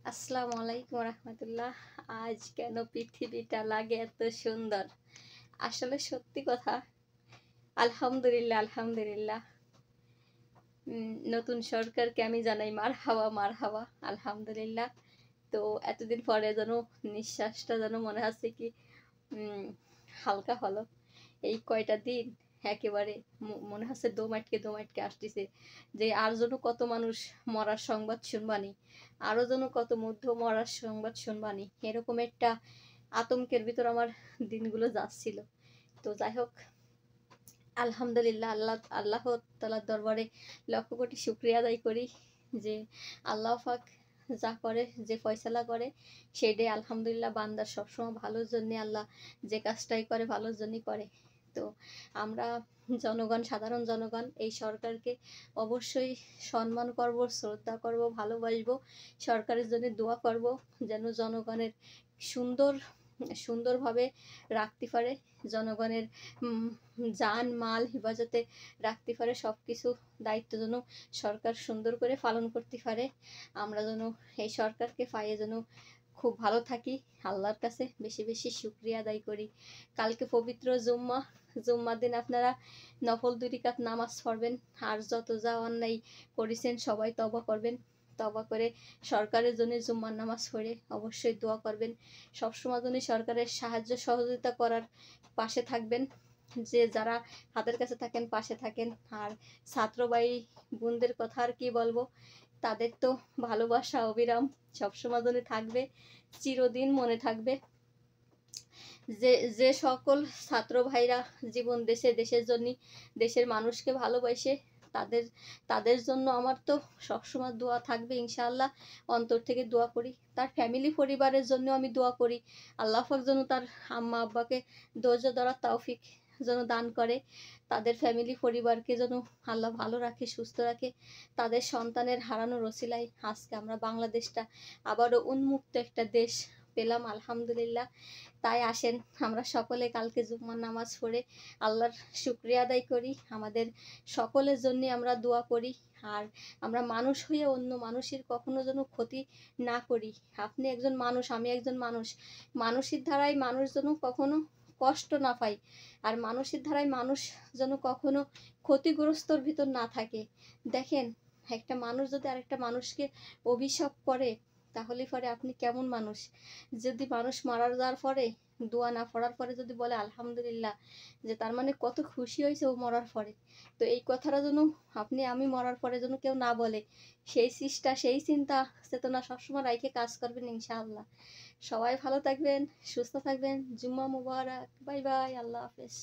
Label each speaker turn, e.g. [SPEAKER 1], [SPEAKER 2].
[SPEAKER 1] আসসালামু আলাইকুম রহমতুল্লাহ। আজ কেন পৃথিবীটা লাগে এত সুন্দর? আসলে সত্যি কথা, আলহামদুলিল্লাহ আলহামদুলিল্লাহ। নতুন সরকারকে আমি জানাই মারহাবা মারহাবা, আলহামদুলিল্লাহ। তো এতদিন পরে যেন নিঃশ্বাসটা যেন মনে হচ্ছে কি হালকা হলো। এই কয়টা দিন একেবারে মনে হচ্ছে দোমাটকে দোমাটকে আসতেছে, যে আর যেন কত মানুষ মরার সংবাদ শুনবানি, আরো যেন কত মধ্য মরার সংবাদ শুনবানি, এরকম একটা আতঙ্কের ভিতর আমার দিনগুলো যাচ্ছিল। তো যাই হোক, আলহামদুলিল্লাহ, আল্লাহ তাআলার দরবারে লক্ষ কোটি শুকরিয়া আদায় করি যে আল্লাহ পাক যা করে, যে ফয়সালা করে সেটাই আলহামদুলিল্লাহ বান্দার সবসময় ভালোর জন্য। আল্লাহ যে কাজটাই করে ভালোর জন্যই করে। তো আমরা জনগণ, সাধারণ জনগণ এই সরকারকে অবশ্যই সম্মান করব, শ্রদ্ধা করব, ভালোবাসবো। সরকারের জন্য দোয়া করব যেন জনগণের সুন্দরভাবে রাখতে পারে, জনগণের জান মাল হেফাজতে রাখতে পারে। সব কিছু দায়িত্ব যেন সরকার সুন্দর করে পালন করতে পারে। আমরা যেন এই সরকারকে পাইয়ে যেন খুব ভালো থাকি, আল্লাহর কাছে বেশি বেশি শুকরিয়া আদায় করি। কালকে পবিত্র জুম্মার দিন আপনারা নফল 2 রাকাত নামাজ পড়বেন, আর যত যা অন্যায় করেছেন সবাই তওবা করবেন। তওবা করে সরকারের জন্য জুম্মার নামাজ পড়ে অবশ্যই দোয়া করবেন। সবসময় জন্য সরকারের সাহায্য সহযোগিতা করার পাশে থাকবেন, যে যারা হাতের কাছে থাকেন পাশে থাকেন। আর ছাত্র ভাই বোনদের কথা আর কি বলবো, তাদের তো ভালোবাসা অবিরাম সবসময় জন্য থাকবে, চিরদিন মনে থাকবে। যে যে সকল ছাত্র ভাইরা জীবন দেশের জন্য, দেশের মানুষকে ভালোবাসে, তাদের তাদের জন্য আমার তো সবসময় দোয়া থাকবে ইনশাআল্লাহ। অন্তর থেকে দোয়া করি। তার ফ্যামিলি পরিবারের জন্য আমি দোয়া করি, আল্লাহ পাক যেন তার আম্মা আব্বাকে ধৈর্য ধরার তৌফিক যেন দান করে, তাদের ফ্যামিলি পরিবারকে যেন আল্লাহ ভালো রাখে, সুস্থ রাখে। তাদের সন্তানের হারানোর ওসিলায় আজকে আমরা বাংলাদেশটা আবারও উন্মুক্ত একটা দেশ পেলাম, আলহামদুলিল্লাহ। তাই আসেন আমরা সকলে কালকে জুম্মার নামাজ পড়ে আল্লাহর শুকরিয়া আদায় করি, আমাদের সকলের জন্য আমরা দোয়া করি। আর আমরা মানুষ হয়ে অন্য মানুষের কখনো যেন ক্ষতি না করি। আপনি একজন মানুষ, আমি একজন মানুষ, মানুষের ধারায় মানুষ যেন কখনো কষ্ট না পাই, আর মানুষের ধারায় মানুষ যেন কখনো ক্ষতিগ্রস্তর ভিতর না থাকে। দেখেন, একটা মানুষ যদি আরেকটা মানুষকে অভিশাপ করে, তাহলে পরে আপনি কেমন মানুষ? যদি মানুষ মারা যাওয়ার পরে দোয়া না পড়ার পরে যদি বলে আলহামদুলিল্লাহ, যে তার মানে কত খুশি হয়েছে ও মরার পরে। তো এই কথাটা যেন আপনি আমি মরার পরে যেন কেউ না বলে, সেই চেষ্টা, সেই চিন্তা চেতনা সবসময় রাইখে কাজ করবেন ইনশাআল্লাহ। সবাই ভালো থাকবেন, সুস্থ থাকবেন। জুম্মা মুবারক। বাই বাই, আল্লাহ হাফেজ।